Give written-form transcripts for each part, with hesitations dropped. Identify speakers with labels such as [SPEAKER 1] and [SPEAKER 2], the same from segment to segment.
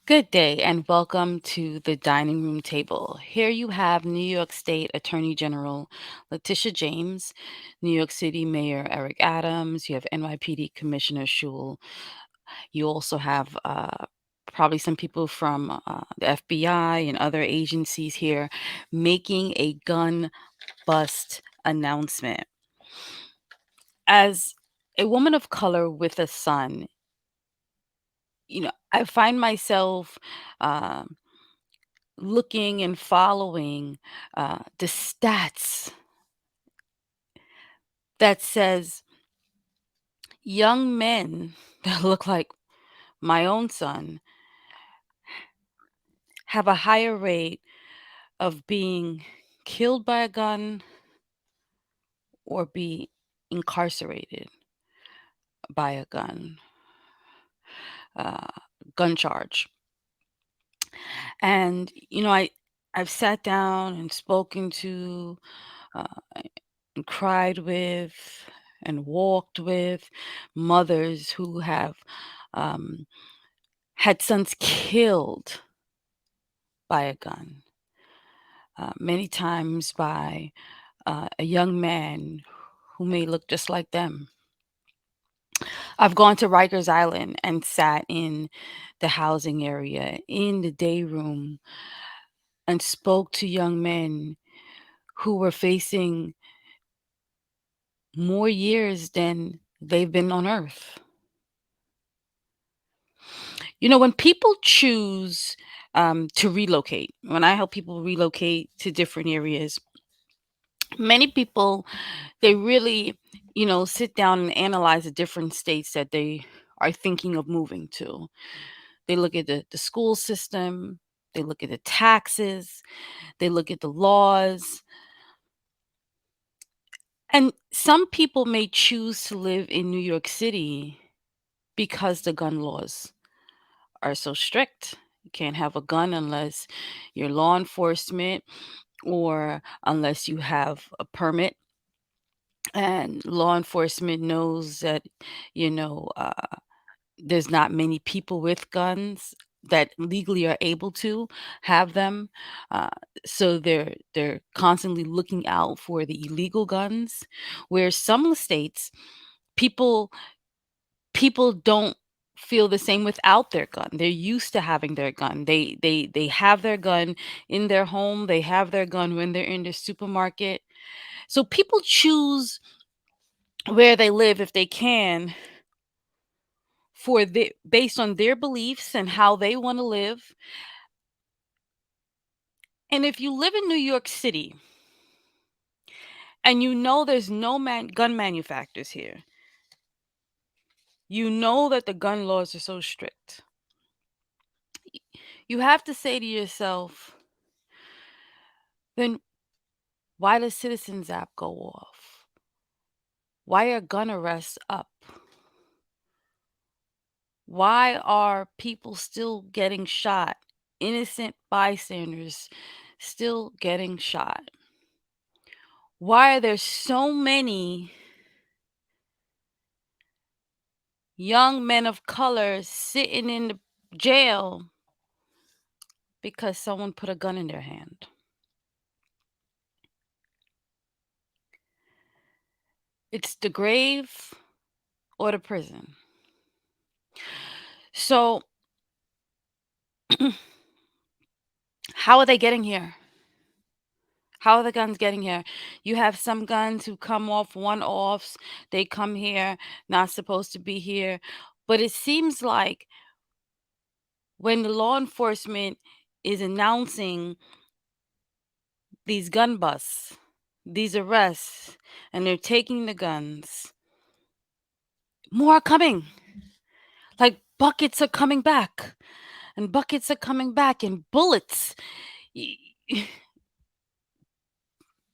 [SPEAKER 1] Good day and welcome to the dining room table. Here you have New York State Attorney General Letitia James, New York City Mayor Eric Adams, you have NYPD Commissioner Shul. You also have probably some people from the FBI and other agencies here making a gun bust announcement. As a woman of color with a son, I find myself looking and following the stats that says young men that look like my own son have a higher rate of being killed by a gun or be incarcerated by a uh, gun charge. And I've sat down and spoken to uh, and cried with and walked with mothers who have um, had sons killed by a gun, many times by a young man who may look just like them. I've gone to Rikers Island and sat in the housing area, in the day room, and spoke to young men who were facing more years than they've been on earth. When people choose to relocate, when I help people relocate to different areas, many people, they really, sit down and analyze the different states that they are thinking of moving to. They look at the school system, they look at the taxes, they look at the laws. And some people may choose to live in New York City because the gun laws are so strict. You can't have a gun unless you're law enforcement or unless you have a permit. And law enforcement knows that, you know, uh, there's not many people with guns that legally are able to have them. Uh, so they're constantly looking out for the illegal guns. Where some states, people people don't feel the same without their gun. They're used to having their gun. They have their gun in their home. They have their gun when they're in the supermarket. So people choose where they live if they can for the based on their beliefs and how they want to live. And if you live in New York City and there's no gun manufacturers here, you know that the gun laws are so strict. You have to say to yourself, then why does Citizens app go off? Why are gun arrests up? Why are people still getting shot? Innocent bystanders still getting shot. Why are there so many young men of color sitting in the jail because someone put a gun in their hand? It's the grave or the prison. So, how are they getting here? How are the guns getting here? You have some guns who come off one-offs. They come here, not supposed to be here. But it seems like when the law enforcement is announcing these gun busts, these arrests, and they're taking the guns, more are coming. Like buckets are coming back, and buckets are coming back, and bullets. Y-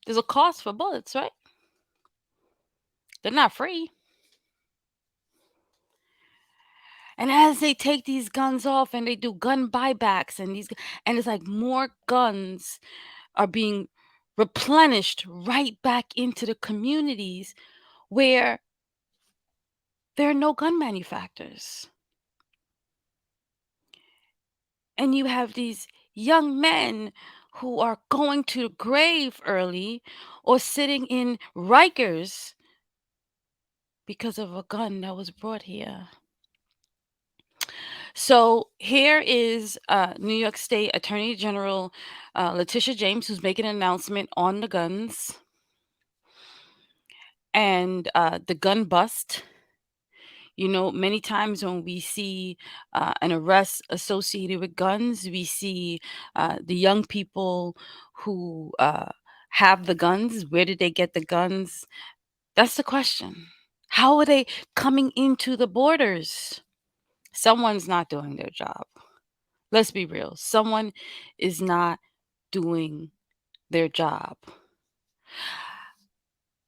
[SPEAKER 1] There's a cost for bullets, right? They're not free. And as they take these guns off and they do gun buybacks and it's like more guns are being replenished right back into the communities where there are no gun manufacturers. And you have these young men who are going to the grave early or sitting in Rikers because of a gun that was brought here. So here is New York State Attorney General Letitia James, who's making an announcement on the guns and the gun bust. You know, many times when we see an arrest associated with guns, we see the young people who have the guns. Where did they get the guns? That's the question. How are they coming into the borders? Someone's not doing their job. Let's be real. Someone is not doing their job.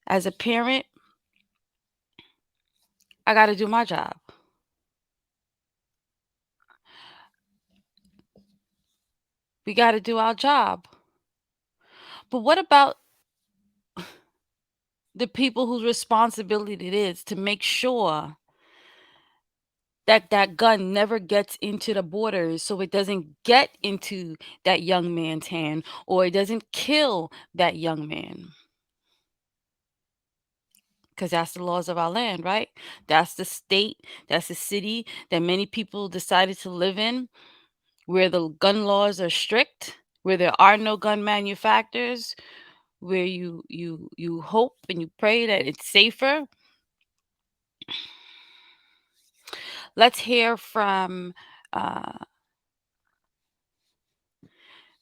[SPEAKER 1] As a parent, I got to do my job. We got to do our job. But what about the people whose responsibility it is to make sure that that gun never gets into the borders so it doesn't get into that young man's hand or it doesn't kill that young man? Because that's the laws of our land, right? That's the state, that's the city that many people decided to live in, where the gun laws are strict, where there are no gun manufacturers, where you hope and you pray that it's safer. Let's hear from uh,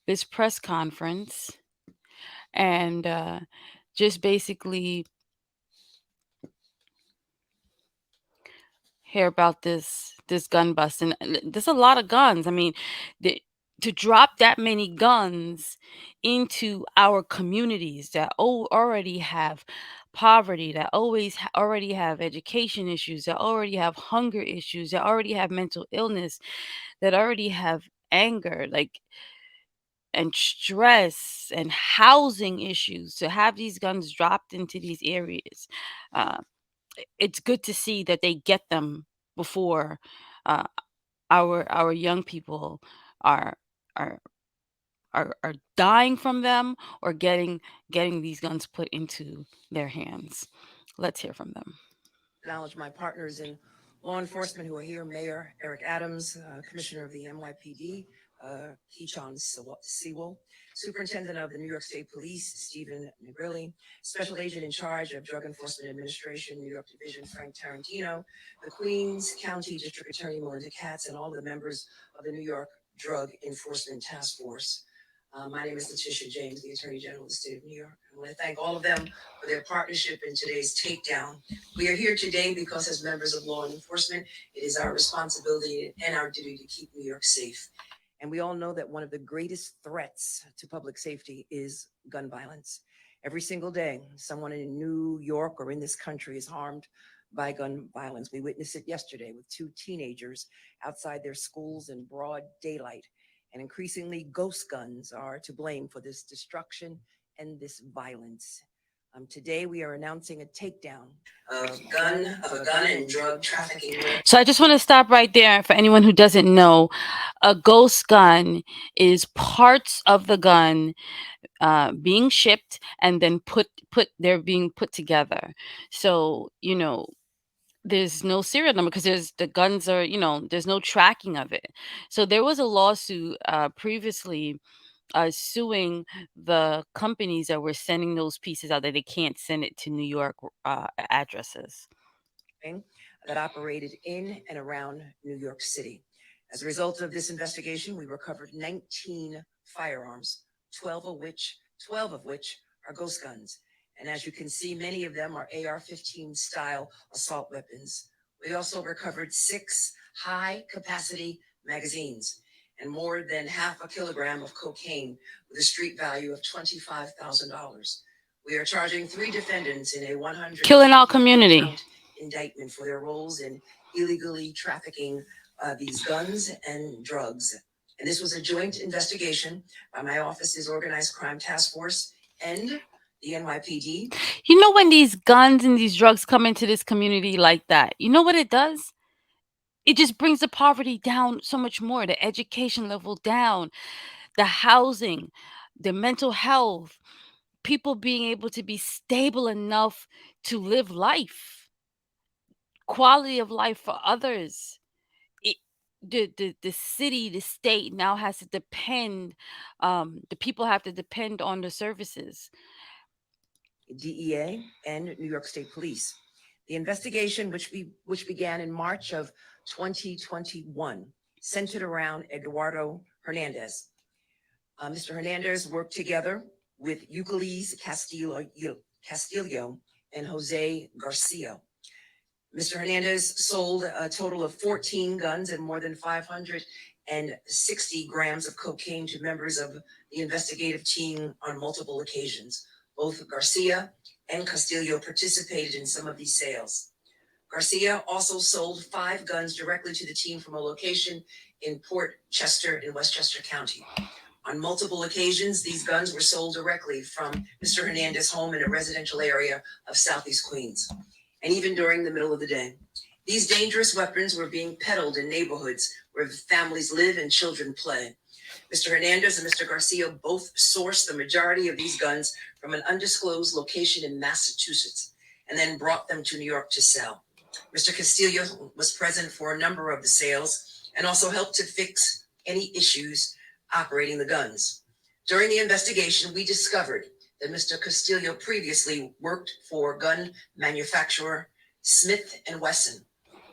[SPEAKER 1] this press conference and just basically hear about this gun bust. And there's a lot of guns. I mean, the, to drop that many guns into our communities that already have poverty, that already have education issues, that already have hunger issues, that already have mental illness, that already have anger, like, and stress and housing issues, to have these guns dropped into these areas. Uh, it's good to see that they get them before uh, our young people are are are dying from them or getting these guns put into their hands. Let's hear from them.
[SPEAKER 2] Acknowledge my partners in law enforcement who are here, Mayor Eric Adams, Commissioner of the NYPD, Keechon Sewell, Superintendent of the New York State Police, Stephen McGrilly, Special Agent in charge of Drug Enforcement Administration, New York Division, Frank Tarantino, the Queens County District Attorney, Melinda Katz, and all of the members of the New York Drug Enforcement Task Force. My name is Letitia James, the Attorney General of the State of New York. I want to thank all of them for their partnership in today's takedown. We are here today because as members of law enforcement, it is our responsibility and our duty to keep New York safe. And we all know that one of the greatest threats to public safety is gun violence. Every single day, someone in New York or in this country is harmed by gun violence. We witnessed it yesterday with two teenagers outside their schools in broad daylight. And increasingly, ghost guns are to blame for this destruction and this violence. Today, we are announcing a takedown of a gun and drug trafficking.
[SPEAKER 1] So I just want to stop right there for anyone who doesn't know. A ghost gun is parts of the gun being shipped and then they're being put together. So there's no serial number because there's the guns are there's no tracking of it. So there was a lawsuit previously suing the companies that were sending those pieces out, that they can't send it to New York addresses.
[SPEAKER 2] That operated in and around New York City. As a result of this investigation, we recovered 19 firearms, 12 of which are ghost guns. And as you can see, many of them are AR-15 style assault weapons. We also recovered 6 high capacity magazines and more than half a kilogram of cocaine with a street value of $25,000. We are charging 3 defendants in a 100
[SPEAKER 1] Killing our community.
[SPEAKER 2] indictment for their roles in illegally trafficking these guns and drugs. And this was a joint investigation by my office's Organized Crime Task Force and the NYPD.
[SPEAKER 1] You know, when these guns and these drugs come into this community like that, you know what it does? it just brings the poverty down so much more, the education level down, the housing, the mental health, people being able to be stable enough to live life, quality of life for others. It, the city, the state now has to depend, the people have to depend on the services.
[SPEAKER 2] DEA, and New York State Police. The investigation, which began in March of 2021, centered around Eduardo Hernandez. Mr. Hernandez worked together with Euclides Castillo and Jose Garcia. Mr. Hernandez sold a total of 14 guns and more than 560 grams of cocaine to members of the investigative team on multiple occasions. Both Garcia and Castillo participated in some of these sales. Garcia also sold 5 guns directly to the team from a location in Port Chester in Westchester County. On multiple occasions, these guns were sold directly from Mr. Hernandez's home in a residential area of Southeast Queens, and even during the middle of the day. These dangerous weapons were being peddled in neighborhoods where families live and children play. Mr. Hernandez and Mr. Garcia both sourced the majority of these guns from an undisclosed location in Massachusetts and then brought them to New York to sell. Mr. Castillo was present for a number of the sales and also helped to fix any issues operating the guns. During the investigation, we discovered that Mr. Castillo previously worked for gun manufacturer Smith & Wesson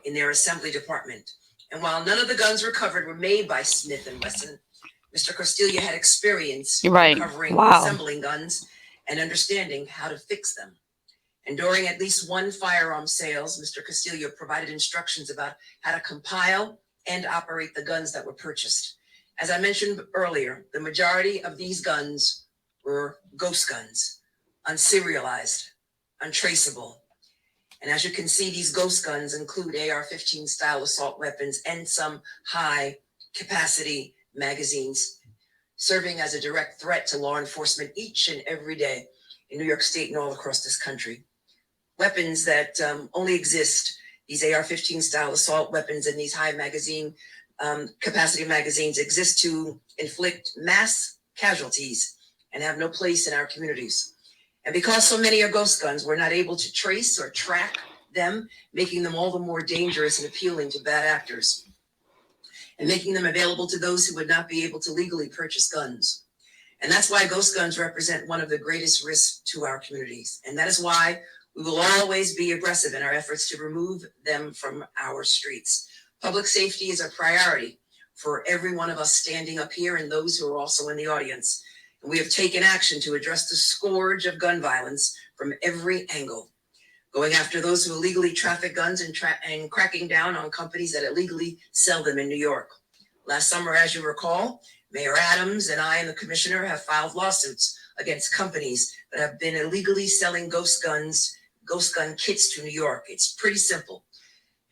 [SPEAKER 2] in their assembly department. And while none of the guns recovered were made by Smith & Wesson, Mr. Castillo had experience
[SPEAKER 1] Right.
[SPEAKER 2] recovering,
[SPEAKER 1] Wow.
[SPEAKER 2] assembling guns, and understanding how to fix them. And during at least one firearm sales, Mr. Castillo provided instructions about how to compile and operate the guns that were purchased. As I mentioned earlier, the majority of these guns were ghost guns, unserialized, untraceable. And as you can see, these ghost guns include AR-15 style assault weapons and some high capacity magazines, serving as a direct threat to law enforcement each and every day in New York State and all across this country. Weapons that only exist, these AR-15 style assault weapons and these high magazine capacity magazines, exist to inflict mass casualties and have no place in our communities. And because so many are ghost guns, we're not able to trace or track them, making them all the more dangerous and appealing to bad actors, and making them available to those who would not be able to legally purchase guns. And that's why ghost guns represent one of the greatest risks to our communities. And that is why we will always be aggressive in our efforts to remove them from our streets. Public safety is a priority for every one of us standing up here and those who are also in the audience. And we have taken action to address the scourge of gun violence from every angle, going after those who illegally traffic guns and cracking down on companies that illegally sell them in New York. Last summer, as you recall, Mayor Adams and I and the commissioner have filed lawsuits against companies that have been illegally selling ghost gun kits to New York. It's pretty simple.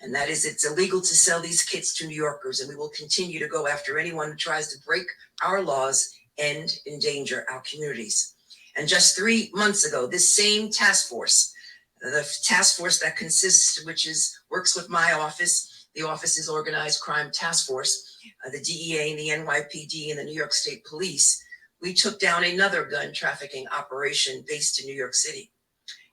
[SPEAKER 2] And that is, it's illegal to sell these kits to New Yorkers, and we will continue to go after anyone who tries to break our laws and endanger our communities. And just 3 months ago, this same task force, the task force that works with my office, the Office's Organized Crime Task Force, the DEA and the NYPD and the New York State Police, we took down another gun trafficking operation based in New York City.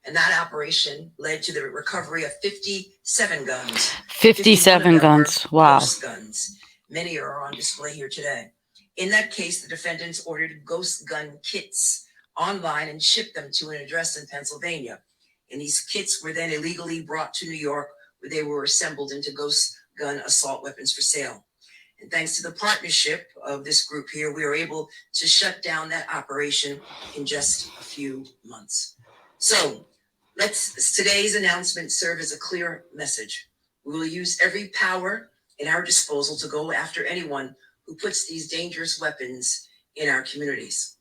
[SPEAKER 2] And that operation led to the recovery of 57 guns.
[SPEAKER 1] 57 guns. Wow.
[SPEAKER 2] Ghost guns. Many are on display here today. In that case, the defendants ordered ghost gun kits online and shipped them to an address in Pennsylvania. And these kits were then illegally brought to New York, where they were assembled into ghost gun assault weapons for sale. And thanks to the partnership of this group here, we were able to shut down that operation in just a few months. So today's announcement serve as a clear message. We will use every power in our disposal to go after anyone who puts these dangerous weapons in our communities.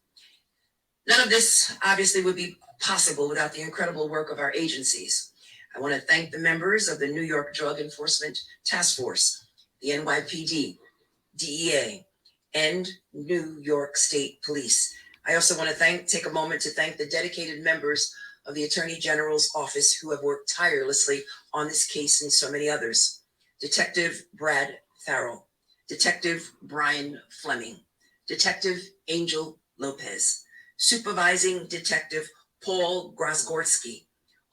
[SPEAKER 2] None of this obviously would be possible without the incredible work of our agencies. I want to thank the members of the New York Drug Enforcement Task Force, the NYPD, DEA, and New York State Police. I also want to take a moment to thank the dedicated members of the Attorney General's office who have worked tirelessly on this case and so many others. Detective Brad Farrell, Detective Brian Fleming, Detective Angel Lopez, Supervising Detective Paul Grosgorski,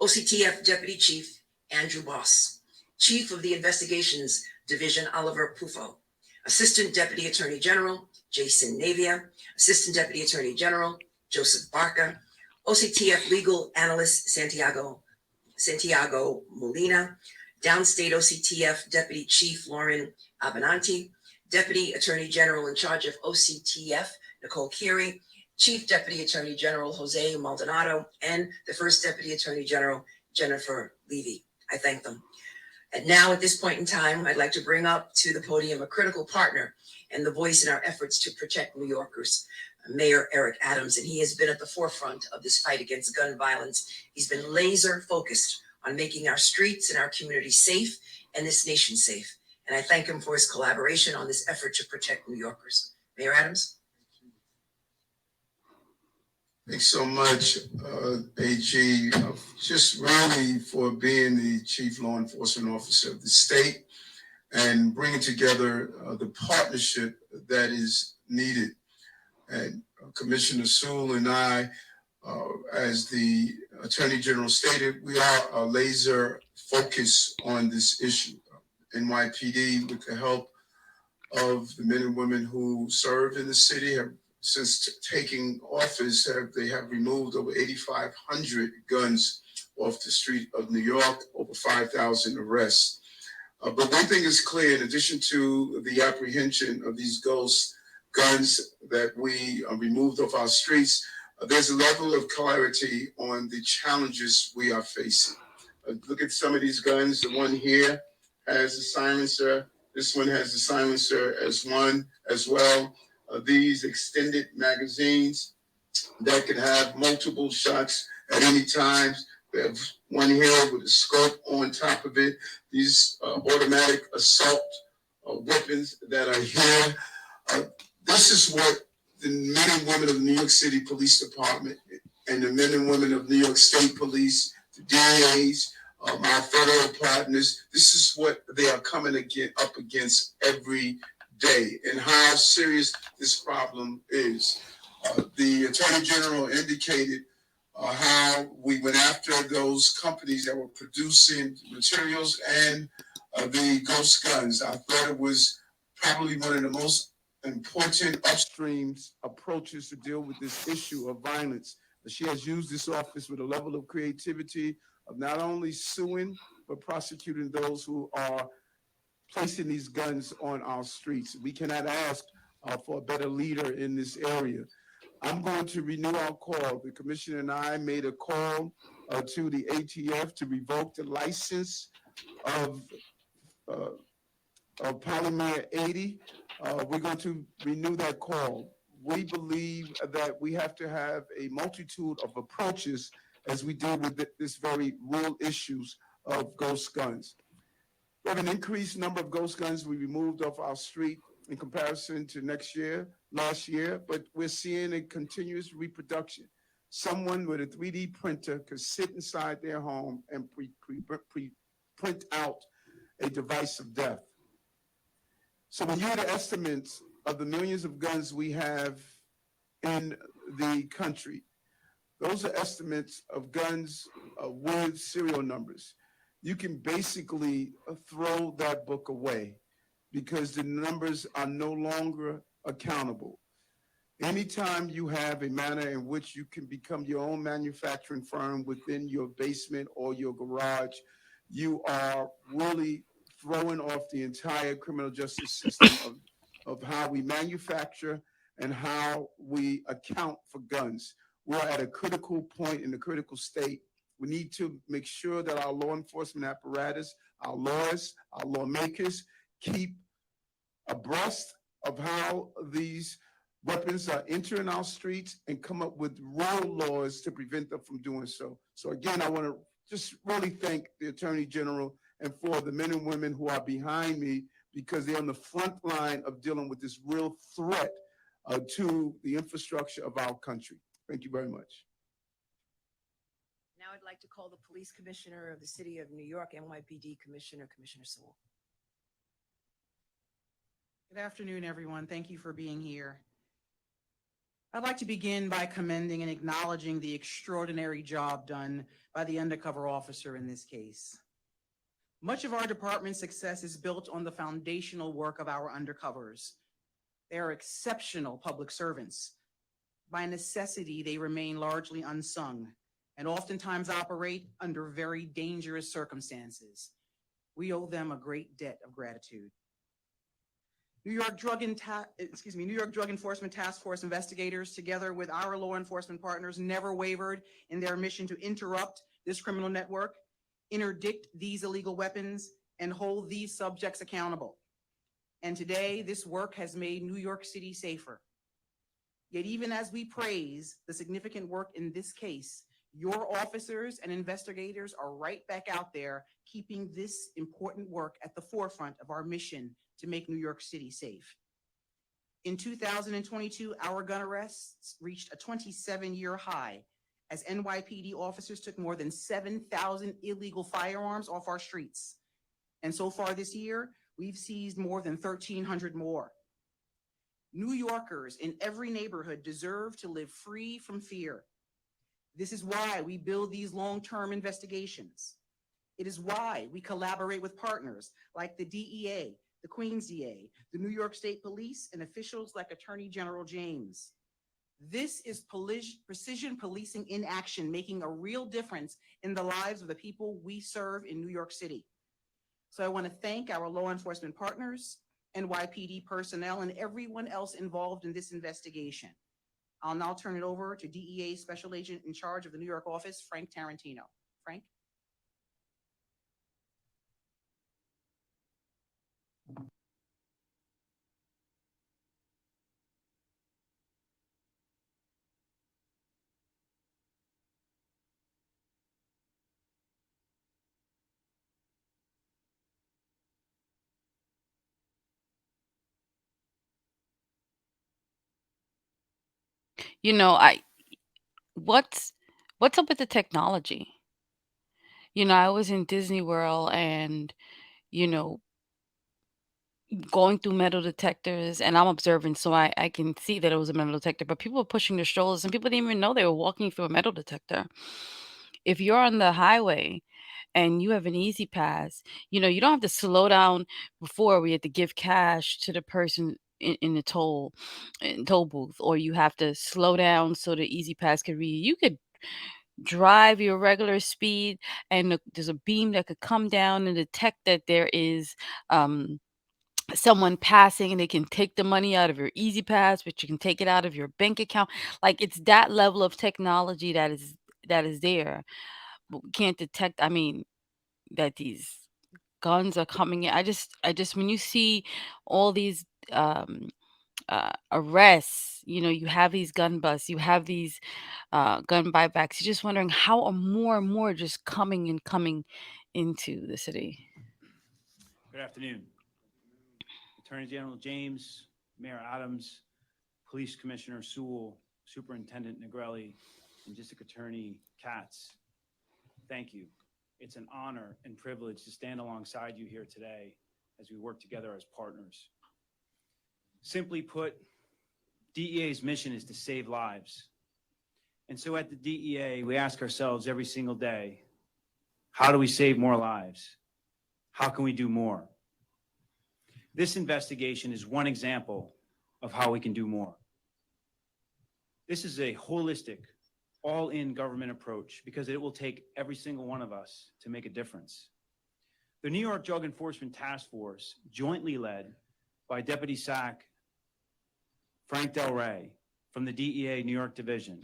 [SPEAKER 2] OCTF Deputy Chief Andrew Boss, Chief of the Investigations Division Oliver Pufo, Assistant Deputy Attorney General Jason Navia, Assistant Deputy Attorney General Joseph Barker, OCTF Legal Analyst Santiago Molina, Downstate OCTF Deputy Chief Lauren Abenanti, Deputy Attorney General in charge of OCTF Nicole Curie, Chief Deputy Attorney General Jose Maldonado, and the First Deputy Attorney General Jennifer Levy. I thank them. And now, at this point in time, I'd like to bring up to the podium a critical partner and the voice in our efforts to protect New Yorkers, Mayor Eric Adams, and he has been at the forefront of this fight against gun violence. He's been laser focused on making our streets and our communities safe and this nation safe. And I thank him for his collaboration on this effort to protect New Yorkers. Mayor Adams.
[SPEAKER 3] Thanks so much, AG, just really for being the Chief Law Enforcement Officer of the state and bringing together the partnership that is needed. And Commissioner Sewell and I, as the Attorney General stated, we are laser focused on this issue. NYPD, with the help of the men and women who serve in the city, have since taking office, they have removed over 8,500 guns off the street of New York, over 5,000 arrests. But one thing is clear, in addition to the apprehension of these ghost guns that we removed off our streets, there's a level of clarity on the challenges we are facing. Look at some of these guns. The one here has a silencer. This one has a silencer as well. These extended magazines that can have multiple shots at any time. We have one here with a scope on top of it. These automatic assault weapons that are here. This is what the men and women of the New York City Police Department and the men and women of New York State Police, the DAs, our federal partners, this is what they are coming up against every day, and how serious this problem is. The Attorney General indicated how we went after those companies that were producing materials and the ghost guns. I thought it was probably one of the most important upstream approaches to deal with this issue of violence. She has used this office with a level of creativity of not only suing, but prosecuting those who are placing these guns on our streets. We cannot ask for a better leader in this area. I'm going to renew our call. The commissioner and I made a call to the ATF to revoke the license of Polymer 80. We're going to renew that call. We believe that we have to have a multitude of approaches as we deal with this very real issues of ghost guns. We have an increased number of ghost guns we removed off our street in comparison to last year, but we're seeing a continuous reproduction. Someone with a 3D printer could sit inside their home and print out a device of death. So when you hear the estimates of the millions of guns we have in the country, those are estimates of guns with serial numbers. You can basically throw that book away because the numbers are no longer accountable. Anytime you have a manner in which you can become your own manufacturing firm within your basement or your garage, you are really throwing off the entire criminal justice system of how we manufacture and how we account for guns. We're at a critical point in a critical state. We need to make sure that our law enforcement apparatus, our lawyers, our lawmakers keep abreast of how these weapons are entering our streets and come up with real laws to prevent them from doing so. So again, I want to just really thank the Attorney General and for the men and women who are behind me, because they're on the front line of dealing with this real threat to the infrastructure of our country. Thank you very much.
[SPEAKER 2] Now I'd like to call the Police Commissioner of the City of New York, NYPD Commissioner Sewell.
[SPEAKER 4] Good afternoon, everyone. Thank you for being here. I'd like to begin by commending and acknowledging the extraordinary job done by the undercover officer in this case. Much of our department's success is built on the foundational work of our undercovers. They are exceptional public servants. By necessity, they remain largely unsung and oftentimes operate under very dangerous circumstances. We owe them a great debt of gratitude. New York Drug Enforcement Task Force investigators, together with our law enforcement partners, never wavered in their mission to interrupt this criminal network, interdict these illegal weapons, and hold these subjects accountable. And today, this work has made New York City safer. Yet even as we praise the significant work in this case, your officers and investigators are right back out there keeping this important work at the forefront of our mission to make New York City safe. In 2022, our gun arrests reached a 27-year high as NYPD officers took more than 7,000 illegal firearms off our streets. And so far this year, we've seized more than 1,300 more. New Yorkers in every neighborhood deserve to live free from fear. This is why we build these long-term investigations. It is why we collaborate with partners like the DEA, the Queens DA, the New York State Police, and officials like Attorney General James. This is precision policing in action, making a real difference in the lives of the people we serve in New York City. So I want to thank our law enforcement partners, NYPD personnel, and everyone else involved in this investigation. I'll now turn it over to DEA Special Agent in charge of the New York office, Frank Tarantino. Frank?
[SPEAKER 1] You know, I what's what's up with the technology? I was in Disney World and, you know, going through metal detectors, and I'm observant, so I can see that it was a metal detector, but people were pushing their strollers and people didn't even know they were walking through a metal detector. If you're on the highway and you have an easy pass, you don't have to slow down. Before, we had to give cash to the person in the toll booth, or you have to slow down so the easy pass could read. You could drive your regular speed, and there's a beam that could come down and detect that there is someone passing, and they can take the money out of your easy pass, but you can take it out of your bank account. Like, it's that level of technology that is there. But we can't detect, I mean, that these guns are coming in. I just when you see all these arrests, you have these gun busts, you have these gun buybacks. You're just wondering, how are more and more just coming into the city?
[SPEAKER 5] Good afternoon. Attorney General James, Mayor Adams, Police Commissioner Sewell, Superintendent Negrelli, and District Attorney Katz. Thank you. It's an honor and privilege to stand alongside you here today as we work together as partners. Simply put, DEA's mission is to save lives. And so at the DEA, we ask ourselves every single day, how do we save more lives? How can we do more? This investigation is one example of how we can do more. This is a holistic, all-in government approach because it will take every single one of us to make a difference. The New York Drug Enforcement Task Force, jointly led by Deputy SAC Frank Del Rey from the DEA New York Division,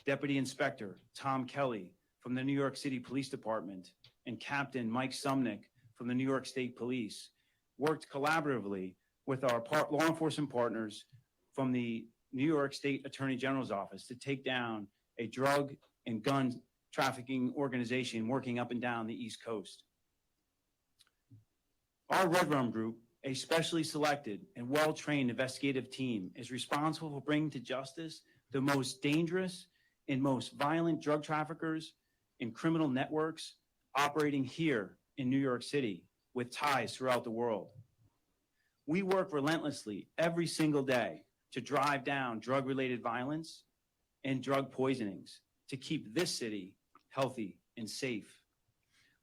[SPEAKER 5] Deputy Inspector Tom Kelly from the New York City Police Department, and Captain Mike Sumnick from the New York State Police, worked collaboratively with our law enforcement partners from the New York State Attorney General's office to take down a drug and gun trafficking organization working up and down the East Coast. Our Red Room Group, a specially selected and well-trained investigative team, is responsible for bringing to justice the most dangerous and most violent drug traffickers and criminal networks operating here in New York City with ties throughout the world. We work relentlessly every single day to drive down drug-related violence and drug poisonings to keep this city healthy and safe,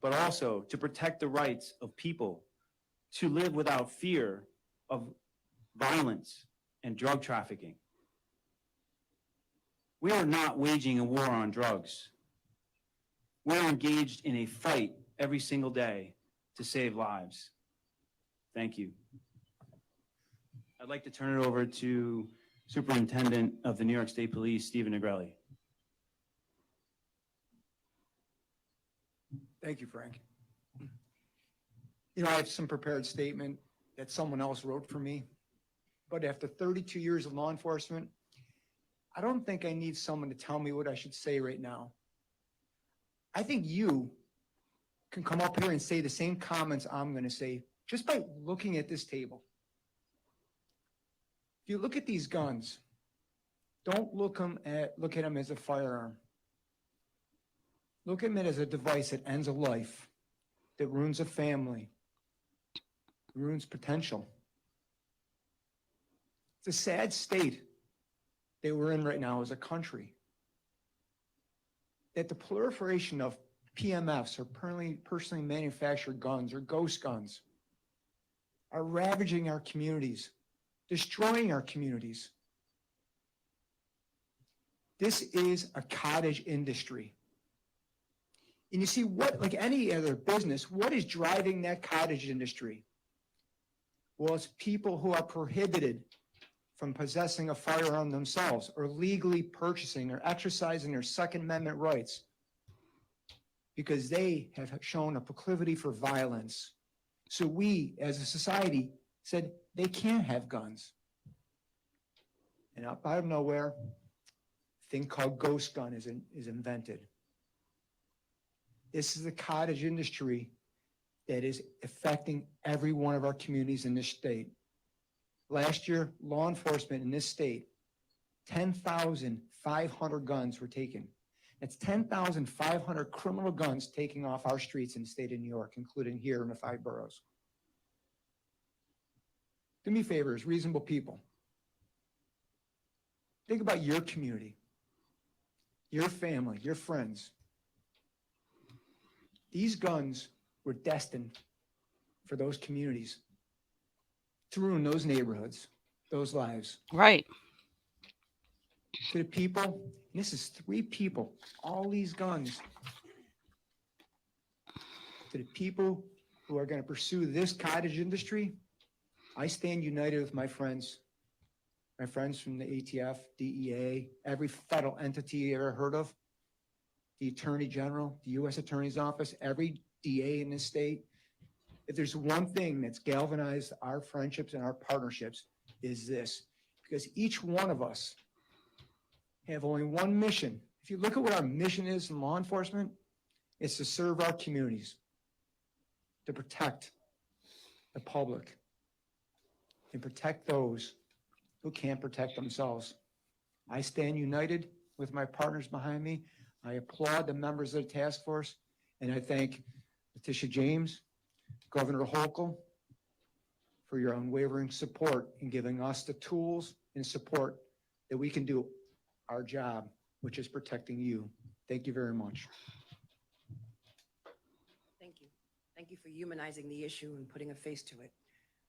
[SPEAKER 5] but also to protect the rights of people to live without fear of violence and drug trafficking. We are not waging a war on drugs. We are engaged in a fight every single day to save lives. Thank you. I'd like to turn it over to Superintendent of the New York State Police, Stephen Negrelli.
[SPEAKER 6] Thank you, Frank. You know, I have some prepared statement that someone else wrote for me, but after 32 years of law enforcement, I don't think I need someone to tell me what I should say right now. I think you can come up here and say the same comments I'm going to say just by looking at this table. If you look at these guns, don't look at them as a firearm. Look at them as a device that ends a life, that ruins a family, ruins potential. It's a sad state that we're in right now as a country. That the proliferation of PMFs, or personally manufactured guns, or ghost guns, are ravaging our communities, destroying our communities. This is a cottage industry. And you see, what, like any other business, what is driving that cottage industry? Well, it's people who are prohibited from possessing a firearm themselves, or legally purchasing or exercising their Second Amendment rights, because they have shown a proclivity for violence. So we, as a society, said they can't have guns. And out of nowhere, a thing called ghost gun is invented. This is the cottage industry that is affecting every one of our communities in this state. Last year, law enforcement in this state, 10,500 guns were taken. That's 10,500 criminal guns taking off our streets in the state of New York, including here in the 5 boroughs. Do me favors, reasonable people. Think about your community, your family, your friends. These guns were destined for those communities, to ruin those neighborhoods, those lives.
[SPEAKER 1] Right.
[SPEAKER 6] To the people, and this is 3 people, all these guns. To the people who are going to pursue this cottage industry, I stand united with my friends from the ATF, DEA, every federal entity you ever heard of, the Attorney General, the U.S. Attorney's Office, every DA in this state. If there's one thing that's galvanized our friendships and our partnerships, is this. Because each one of us have only one mission. If you look at what our mission is in law enforcement, it's to serve our communities, to protect the public, and protect those who can't protect themselves. I stand united with my partners behind me. I applaud the members of the task force, and I thank Letitia James, Governor Hochul, for your unwavering support in giving us the tools and support that we can do our job, which is protecting you. Thank you very much.
[SPEAKER 2] Thank you. Thank you for humanizing the issue and putting a face to it.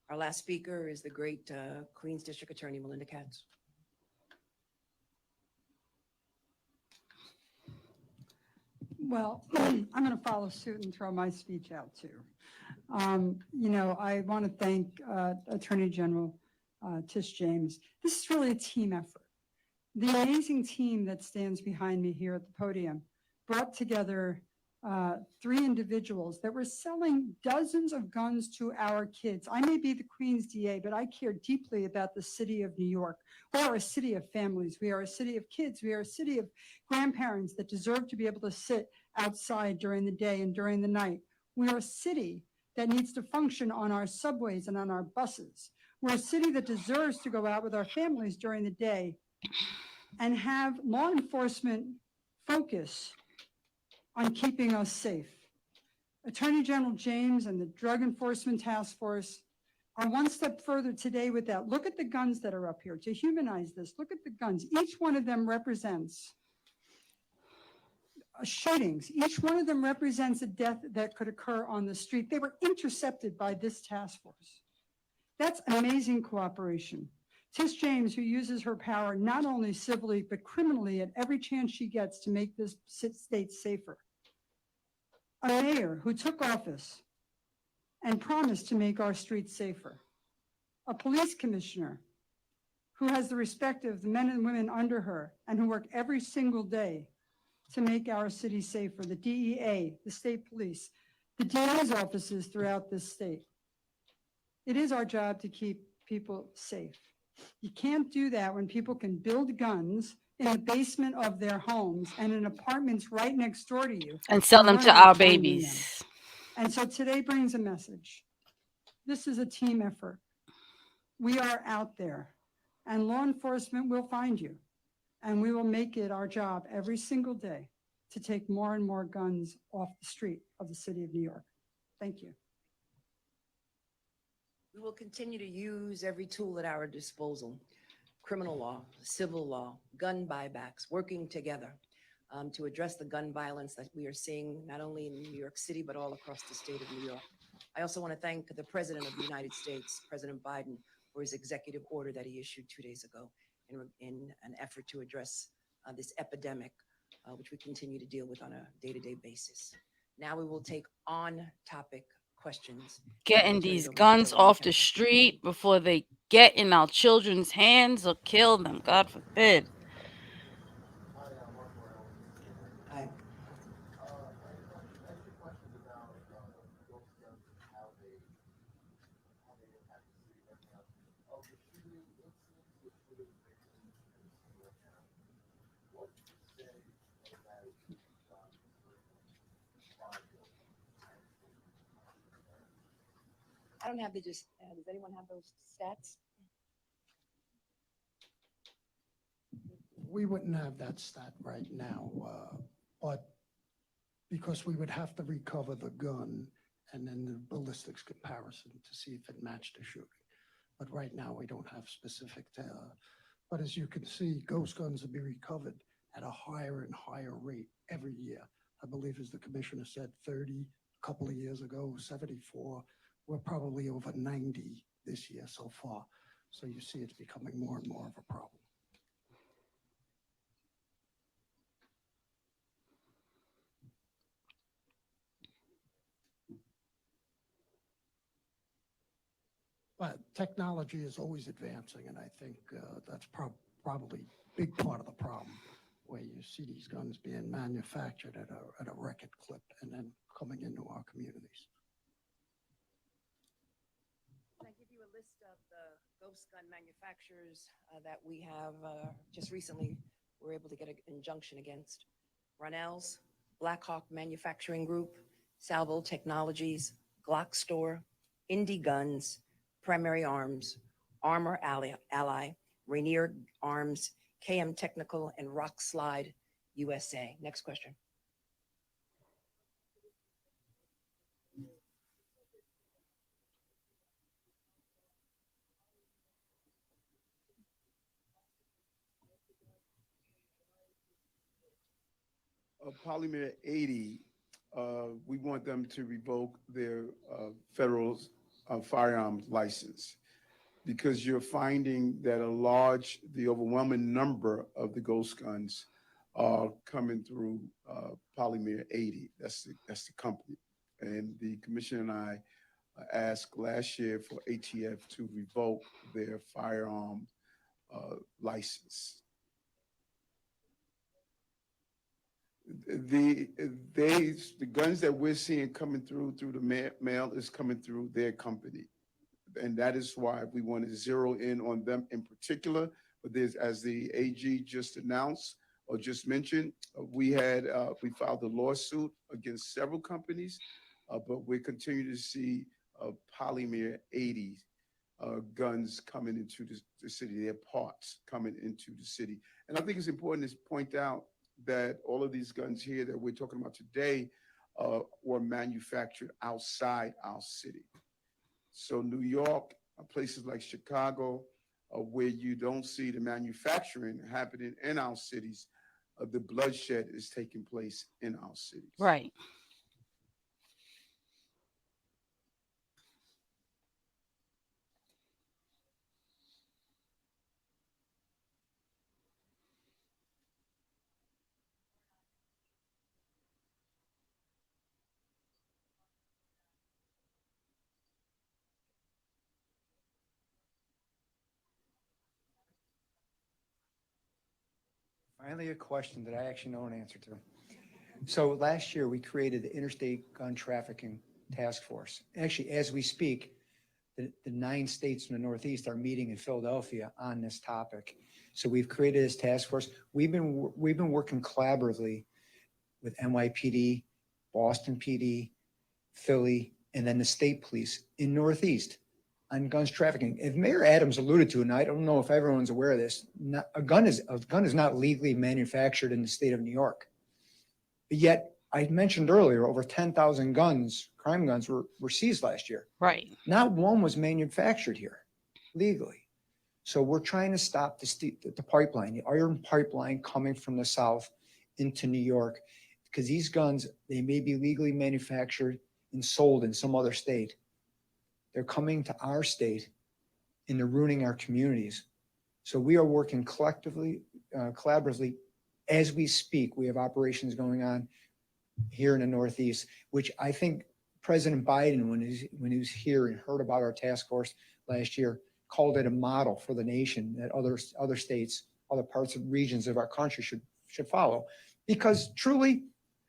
[SPEAKER 2] Our last speaker is the great Queens District Attorney, Melinda Katz.
[SPEAKER 7] Well, I'm going to follow suit and throw my speech out too. You know, I want to thank Attorney General Tish James. This is really a team effort. The amazing team that stands behind me here at the podium brought together 3 individuals that were selling dozens of guns to our kids. I may be the Queens DA, but I care deeply about the city of New York. We are a city of families. We are a city of kids. We are a city of grandparents that deserve to be able to sit outside during the day and during the night. We are a city that needs to function on our subways and on our buses. We're a city that deserves to go out with our families during the day and have law enforcement focus on keeping us safe. Attorney General James and the Drug Enforcement Task Force are one step further today with that. Look at the guns that are up here. To humanize this, look at the guns. Each one of them represents shootings. Each one of them represents a death that could occur on the street. They were intercepted by this task force. That's amazing cooperation. Tish James, who uses her power not only civilly, but criminally at every chance she gets to make this state safer. A mayor who took office and promised to make our streets safer. A police commissioner who has the respect of the men and women under her and who work every single day to make our city safer. The DEA, the state police, the DA's offices throughout this state. It is our job to keep people safe. You can't do that when people can build guns in the basement of their homes and in apartments right next door to you.
[SPEAKER 1] And sell them
[SPEAKER 7] we're
[SPEAKER 1] to
[SPEAKER 7] not
[SPEAKER 1] our
[SPEAKER 7] finding them.
[SPEAKER 1] babies.
[SPEAKER 7] And so today brings a message. This is a team effort. We are out there, and law enforcement will find you, and we will make it our job every single day to take more and more guns off the street of the city of New York. Thank you.
[SPEAKER 2] We will continue to use every tool at our disposal, criminal law, civil law, gun buybacks, working together to address the gun violence that we are seeing not only in New York City, but all across the state of New York. I also want to thank the President of the United States, President Biden, for his executive order that he issued 2 days ago in an effort to address this epidemic, which we continue to deal with on a day-to-day basis. Now we will take on-topic questions.
[SPEAKER 1] Getting these guns off the street before they get in our children's hands or kill them, God forbid.
[SPEAKER 2] Hi. I don't have the does anyone have those stats?
[SPEAKER 8] We wouldn't have that stat right now, but because we would have to recover the gun and then the ballistics comparison to see if it matched the shooting. But right now, we don't have specific data. But as you can see, ghost guns will be recovered at a higher and higher rate every year. I believe, as the commissioner said, 30 a couple of years ago, 74. We're probably over 90 this year so far. So you see it's becoming more and more of a problem. But technology is always advancing, and I think that's probably a big part of the problem, where you see these guns being manufactured at a record clip and then coming into our communities.
[SPEAKER 2] Can I give you a list of the ghost gun manufacturers that we have just recently were able to get an injunction against? Ronell's, Blackhawk Manufacturing Group, Salvo Technologies, Glock Store, Indie Guns, Primary Arms, Armor Ally, Rainier Arms, KM Technical, and Rock Slide USA. Next question.
[SPEAKER 3] Polymer 80, we want them to revoke their federal firearms license, because you're finding that the overwhelming number of the ghost guns are coming through Polymer 80. That's the company. And the commission and I asked last year for ATF to revoke their firearm license. The guns that we're seeing coming through the mail is coming through their company. And that is why we want to zero in on them in particular. But there's, as the AG just announced or just mentioned, we filed a lawsuit against several companies, but we continue to see Polymer 80 guns coming into the city, their parts coming into the city. And I think it's important to point out that all of these guns here that we're talking about today were manufactured outside our city. So New York places like Chicago, where you don't see the manufacturing happening in our cities, the bloodshed is taking place in our cities.
[SPEAKER 1] Right.
[SPEAKER 6] Finally, a question that I actually know an answer to. So last year, we created the Interstate Gun Trafficking Task Force. Actually, as we speak, the 9 states in the Northeast are meeting in Philadelphia on this topic. So we've created this task force. We've been working collaboratively with NYPD, Boston PD, Philly, and then the state police in Northeast on guns trafficking. If Mayor Adams alluded to, and I don't know if everyone's aware of this, a gun is not legally manufactured in the state of New York. But yet, I mentioned earlier, over 10,000 guns, crime guns, were seized last year.
[SPEAKER 1] Right.
[SPEAKER 6] Not one was manufactured here legally. So we're trying to stop the pipeline, the iron pipeline coming from the south into New York, because these guns, they may be legally manufactured and sold in some other state. They're coming to our state and they're ruining our communities. So we are working collectively, collaboratively as we speak. We have operations going on here in the Northeast, which I think President Biden, when he was here and heard about our task force last year, called it a model for the nation that other states, other parts of regions of our country should follow. Because truly,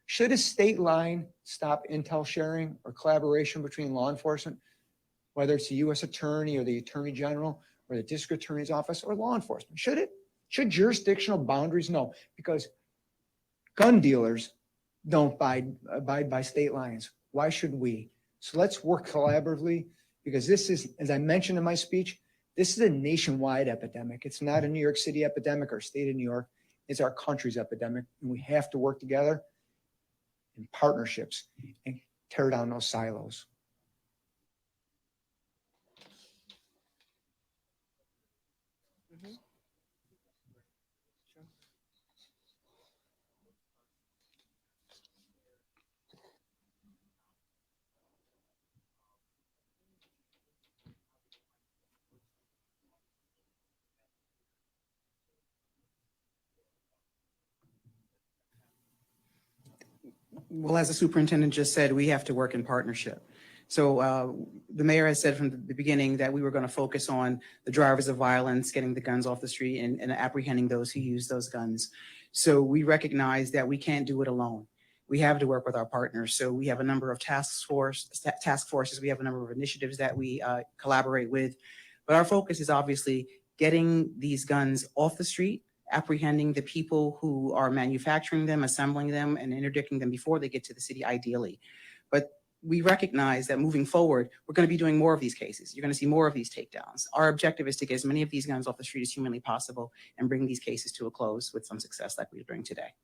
[SPEAKER 6] should a state line stop intel sharing or collaboration between law enforcement, whether it's the U.S. attorney or the attorney general or the district attorney's office or law enforcement? Should it? Should jurisdictional boundaries? No, because gun dealers don't abide by state lines. Why should we? So let's work collaboratively, because this is, as I mentioned in my speech, this is a nationwide epidemic. It's not a New York City epidemic or state of New York. It's our country's epidemic, and we have to work together in partnerships and tear down those silos.
[SPEAKER 4] Well, as the superintendent just said, we have to work in partnership. So the mayor has said from the beginning that we were going to focus on the drivers of violence, getting the guns off the street, and apprehending those who use those guns. So we recognize that we can't do it alone. We have to work with our partners. So we have a number of task forces. We have a number of initiatives that we collaborate with. But our focus is obviously getting these guns off the street, apprehending the people who are manufacturing them, assembling them, and interdicting them before they get to the city, ideally. But we recognize that moving forward, we're going to be doing more of these cases. You're going to see more of these takedowns. Our objective is to get as many of these guns off the street as humanly possible and bring these cases to a close with some success like we're doing today.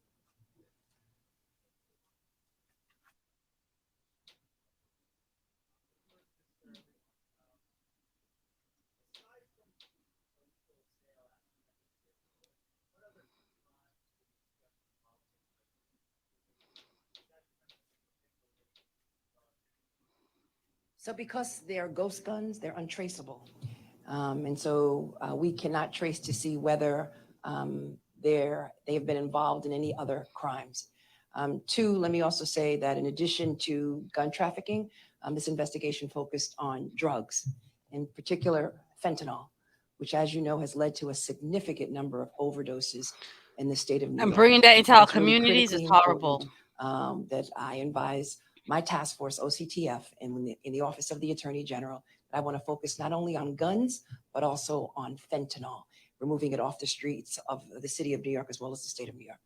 [SPEAKER 2] So because they are ghost guns, they're untraceable. And so we cannot trace to see whether they have been involved in any other crimes. 2, let me also say that in addition to gun trafficking, this investigation focused on drugs, in particular fentanyl, which, as you know, has led to a significant number of overdoses in the state of New York.
[SPEAKER 1] And bringing that into our
[SPEAKER 2] It's really
[SPEAKER 1] communities is
[SPEAKER 2] critically
[SPEAKER 1] horrible.
[SPEAKER 2] important, that I advise my task force, OCTF, and in the Office of the Attorney General, I want to focus not only on guns, but also on fentanyl, removing it off the streets of the city of New York as well as the state of New York.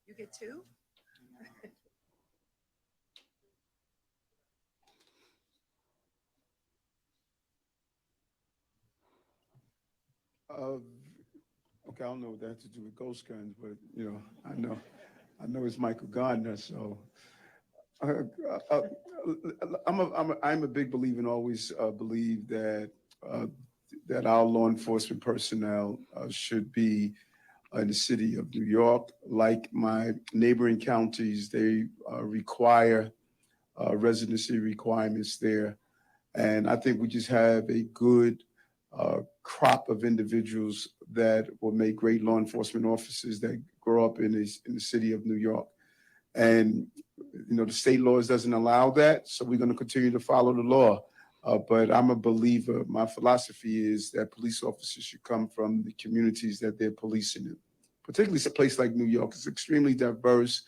[SPEAKER 2] You get 2?
[SPEAKER 3] Okay, I don't know what that has to do with ghost guns, but I know it's Michael Gardner. So Uh, uh, I'm a big believer and always believe uh, that our law enforcement personnel should be in the city of New York. Like my neighboring counties, they require residency requirements there. And I think we just have a good crop of individuals that will make great law enforcement officers that grow up in the city of New York. And the state laws doesn't allow that, so we're going to continue to follow the law. But I'm a believer. My philosophy is that police officers should come from the communities that they're policing in. Particularly a place like New York is extremely diverse.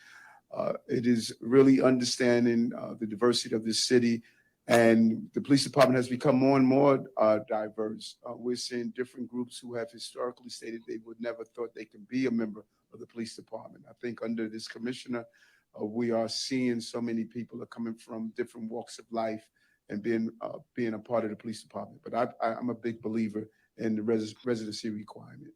[SPEAKER 3] It is really understanding the diversity of this city, and the police department has become more and more diverse. We're seeing different groups who have historically stated they would never thought they could be a member of the police department. I think under this commissioner, we are seeing so many people are coming from different walks of life and being a part of the police department. But I'm a big believer in the residency requirement.